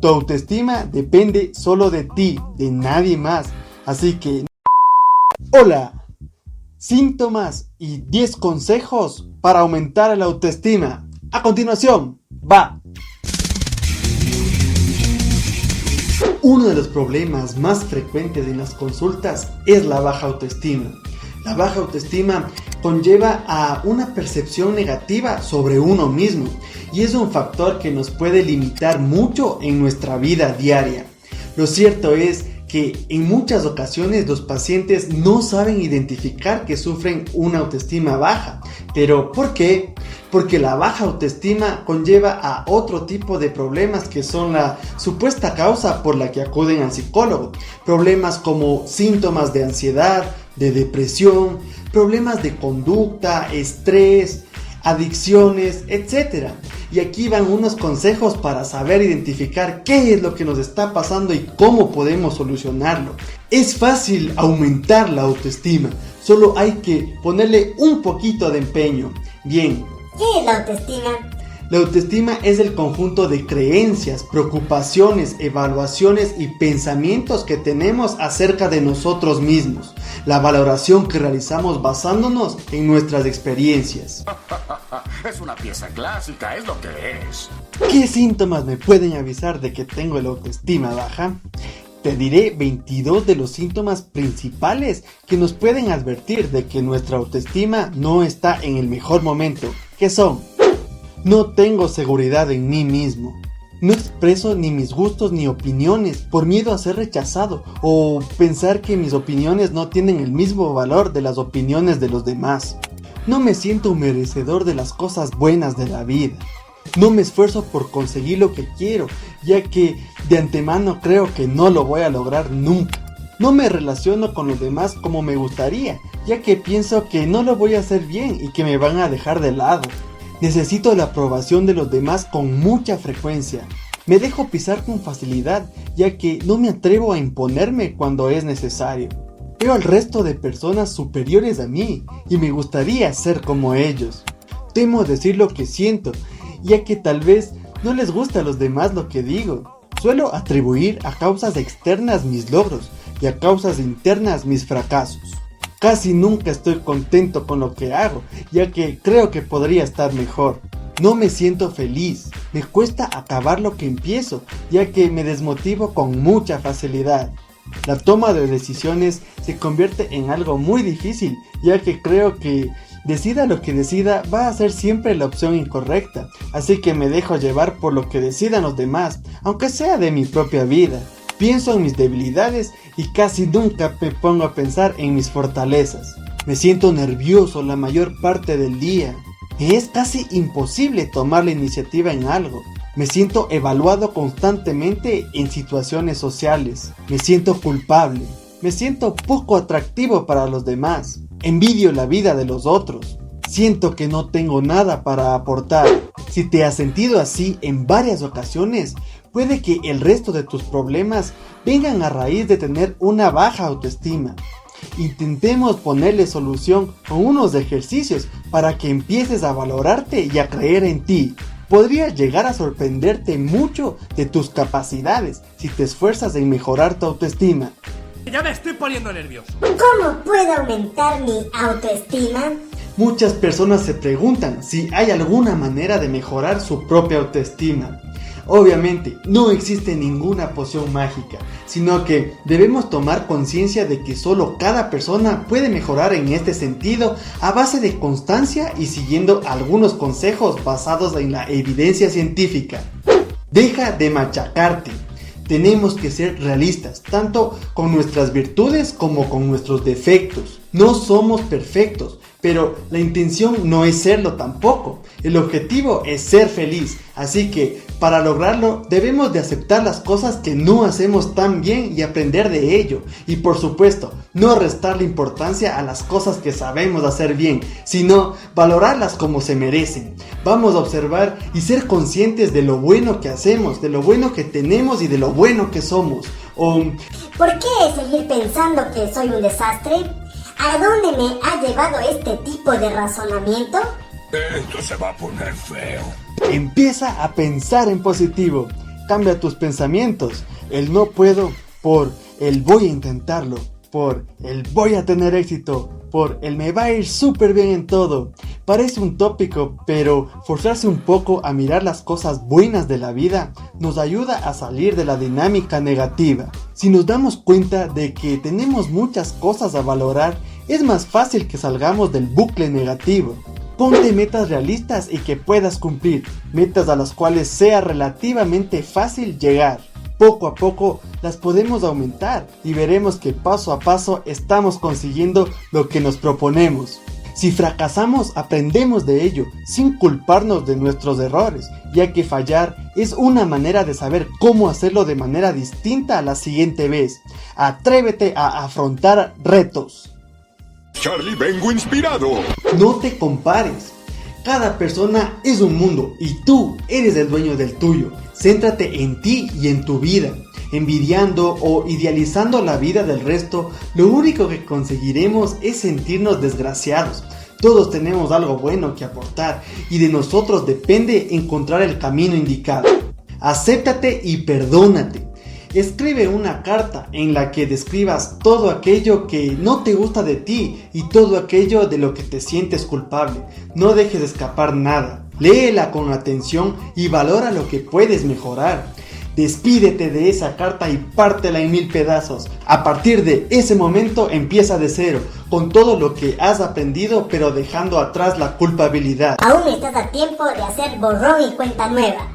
Tu autoestima depende solo de ti, de nadie más. Así que... Hola, síntomas y 10 consejos para aumentar la autoestima. A continuación, va. Uno de los problemas más frecuentes en las consultas es la baja autoestima. La baja autoestima conlleva a una percepción negativa sobre uno mismo y es un factor que nos puede limitar mucho en nuestra vida diaria. Lo cierto es que en muchas ocasiones los pacientes no saben identificar que sufren una autoestima baja. ¿Pero por qué? Porque la baja autoestima conlleva a otro tipo de problemas que son la supuesta causa por la que acuden al psicólogo. Problemas como síntomas de ansiedad, de depresión, problemas de conducta, estrés, adicciones, etc. Y aquí van unos consejos para saber identificar qué es lo que nos está pasando y cómo podemos solucionarlo. Es fácil aumentar la autoestima, solo hay que ponerle un poquito de empeño. Bien. ¿Qué es la autoestima? La autoestima es el conjunto de creencias, preocupaciones, evaluaciones y pensamientos que tenemos acerca de nosotros mismos. La valoración que realizamos basándonos en nuestras experiencias. Es una pieza clásica, es lo que es. ¿Qué síntomas me pueden avisar de que tengo la autoestima baja? Te diré 22 de los síntomas principales que nos pueden advertir de que nuestra autoestima no está en el mejor momento. ¿Qué son? No tengo seguridad en mí mismo. No expreso ni mis gustos ni opiniones por miedo a ser rechazado o pensar que mis opiniones no tienen el mismo valor de las opiniones de los demás. No me siento merecedor de las cosas buenas de la vida. No me esfuerzo por conseguir lo que quiero, ya que de antemano creo que no lo voy a lograr nunca. No me relaciono con los demás como me gustaría, ya que pienso que no lo voy a hacer bien y que me van a dejar de lado. Necesito la aprobación de los demás con mucha frecuencia. Me dejo pisar con facilidad, ya que no me atrevo a imponerme cuando es necesario. Veo al resto de personas superiores a mí y me gustaría ser como ellos. Temo decir lo que siento, ya que tal vez no les gusta a los demás lo que digo. Suelo atribuir a causas externas mis logros y a causas internas mis fracasos. Casi nunca estoy contento con lo que hago, ya que creo que podría estar mejor. No me siento feliz, me cuesta acabar lo que empiezo, ya que me desmotivo con mucha facilidad. La toma de decisiones se convierte en algo muy difícil, ya que creo que decida lo que decida va a ser siempre la opción incorrecta, así que me dejo llevar por lo que decidan los demás, aunque sea de mi propia vida. Pienso en mis debilidades y casi nunca me pongo a pensar en mis fortalezas. Me siento nervioso la mayor parte del día. Me es casi imposible tomar la iniciativa en algo. Me siento evaluado constantemente en situaciones sociales. Me siento culpable. Me siento poco atractivo para los demás. Envidio la vida de los otros. Siento que no tengo nada para aportar. Si te has sentido así en varias ocasiones, puede que el resto de tus problemas vengan a raíz de tener una baja autoestima. Intentemos ponerle solución con unos ejercicios para que empieces a valorarte y a creer en ti. Podría llegar a sorprenderte mucho de tus capacidades si te esfuerzas en mejorar tu autoestima. Ya me estoy poniendo nervioso. ¿Cómo puedo aumentar mi autoestima? Muchas personas se preguntan si hay alguna manera de mejorar su propia autoestima. Obviamente, no existe ninguna poción mágica, sino que debemos tomar conciencia de que solo cada persona puede mejorar en este sentido a base de constancia y siguiendo algunos consejos basados en la evidencia científica. Deja de machacarte. Tenemos que ser realistas, tanto con nuestras virtudes como con nuestros defectos. No somos perfectos, pero la intención no es serlo tampoco. El objetivo es ser feliz, así que para lograrlo debemos de aceptar las cosas que no hacemos tan bien y aprender de ello. Y por supuesto, no restarle importancia a las cosas que sabemos hacer bien, sino valorarlas como se merecen. Vamos a observar y ser conscientes de lo bueno que hacemos, de lo bueno que tenemos y de lo bueno que somos. ¿Por qué seguir pensando que soy un desastre? ¿A dónde me ha llevado este tipo de razonamiento? Esto se va a poner feo. Empieza a pensar en positivo. cambia tus pensamientos. El no puedo por el voy a intentarlo, por el voy a tener éxito, por el me va a ir súper bien en todo. Parece un tópico, pero forzarse un poco a mirar las cosas buenas de la vida nos ayuda a salir de la dinámica negativa. Si nos damos cuenta de que tenemos muchas cosas a valorar, es más fácil que salgamos del bucle negativo. Ponte metas realistas y que puedas cumplir, metas a las cuales sea relativamente fácil llegar. Poco a poco las podemos aumentar y veremos que paso a paso estamos consiguiendo lo que nos proponemos. Si fracasamos, aprendemos de ello sin culparnos de nuestros errores, ya que fallar es una manera de saber cómo hacerlo de manera distinta a la siguiente vez. Atrévete a afrontar retos. Charlie, vengo inspirado. No te compares. Cada persona es un mundo y tú eres el dueño del tuyo. Céntrate en ti y en tu vida. Envidiando o idealizando la vida del resto, lo único que conseguiremos es sentirnos desgraciados. Todos tenemos algo bueno que aportar y de nosotros depende encontrar el camino indicado. Acéptate y perdónate. Escribe una carta en la que describas todo aquello que no te gusta de ti y todo aquello de lo que te sientes culpable. No dejes escapar nada. Léela con atención y valora lo que puedes mejorar. Despídete de esa carta y pártela en 1000 pedazos. A partir de ese momento empieza de cero, con todo lo que has aprendido, pero dejando atrás la culpabilidad. Aún estás a tiempo de hacer borrón y cuenta nueva.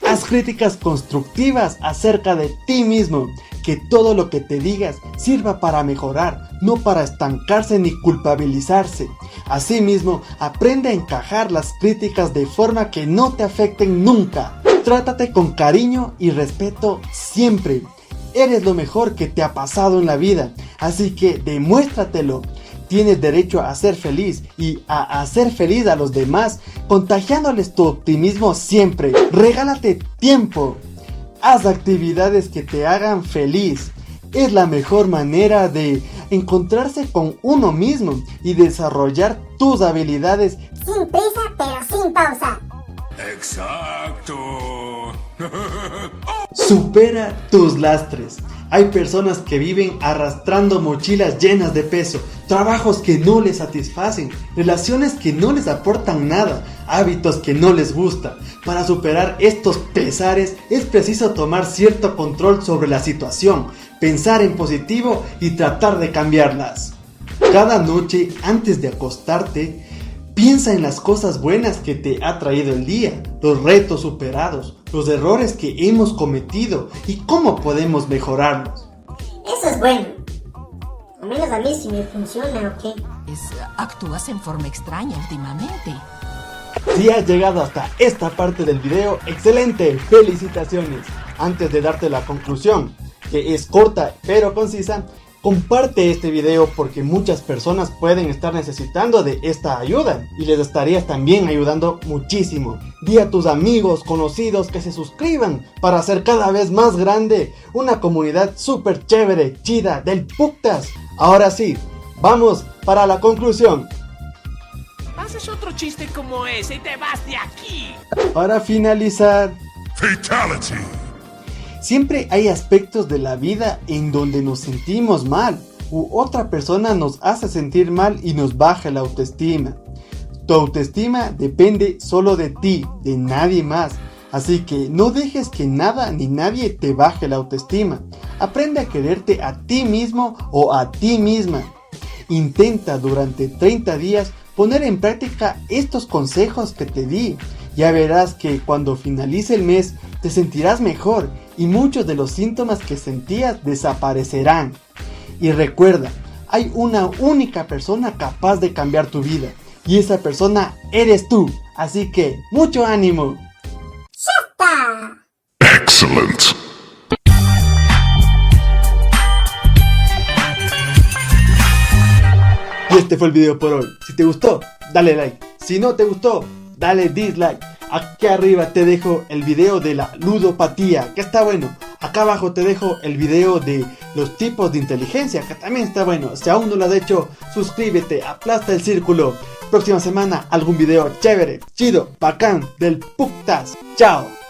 Haz críticas constructivas acerca de ti mismo. Que todo lo que te digas sirva para mejorar, no para estancarse ni culpabilizarse. Asimismo, aprende a encajar las críticas de forma que no te afecten nunca. Trátate con cariño y respeto siempre. Eres lo mejor que te ha pasado en la vida, así que demuéstratelo. Tienes derecho a ser feliz y a hacer feliz a los demás, contagiándoles tu optimismo siempre. Regálate tiempo. Haz actividades que te hagan feliz. Es la mejor manera de encontrarse con uno mismo y desarrollar tus habilidades Sin prisa, pero sin pausa. Exacto. Supera tus lastres. Hay personas que viven arrastrando mochilas llenas de peso, trabajos que no les satisfacen, relaciones que no les aportan nada, hábitos que no les gustan. Para superar estos pesares es preciso tomar cierto control sobre la situación, pensar en positivo y tratar de cambiarlas. Cada noche antes de acostarte, piensa en las cosas buenas que te ha traído el día, los retos superados, los errores que hemos cometido y cómo podemos mejorarlos. Eso es bueno. Al menos a mí sí me funciona, ¿ok? Actúas en forma extraña últimamente. Si has llegado hasta esta parte del video, excelente, felicitaciones. Antes de darte la conclusión, que es corta pero concisa, comparte este video porque muchas personas pueden estar necesitando de esta ayuda y les estarías también ayudando muchísimo. Di a tus amigos, conocidos que se suscriban para hacer cada vez más grande una comunidad súper chévere, chida, del putas. Ahora sí, vamos para la conclusión. Haces otro chiste como ese y te vas de aquí. Para finalizar, Fatality. siempre hay aspectos de la vida en donde nos sentimos mal u otra persona nos hace sentir mal y nos baja la autoestima. Tu autoestima depende solo de ti, de nadie más. Así que no dejes que nada ni nadie te baje la autoestima. Aprende a quererte a ti mismo o a ti misma. Intenta durante 30 días poner en práctica estos consejos que te di. Ya verás que cuando finalice el mes te sentirás mejor y muchos de los síntomas que sentías desaparecerán. Y recuerda, hay una única persona capaz de cambiar tu vida y esa persona eres tú. Así que mucho ánimo. ¡Shasta! Excellent. Y este fue el video por hoy. Si te gustó, dale like. Si no te gustó, dale dislike. Aquí arriba te dejo el video de la ludopatía, que está bueno. Acá abajo te dejo el video de los tipos de inteligencia, que también está bueno. Si aún no lo has hecho, suscríbete, aplasta el círculo. Próxima semana algún video chévere, chido, bacán, del putas. Chao.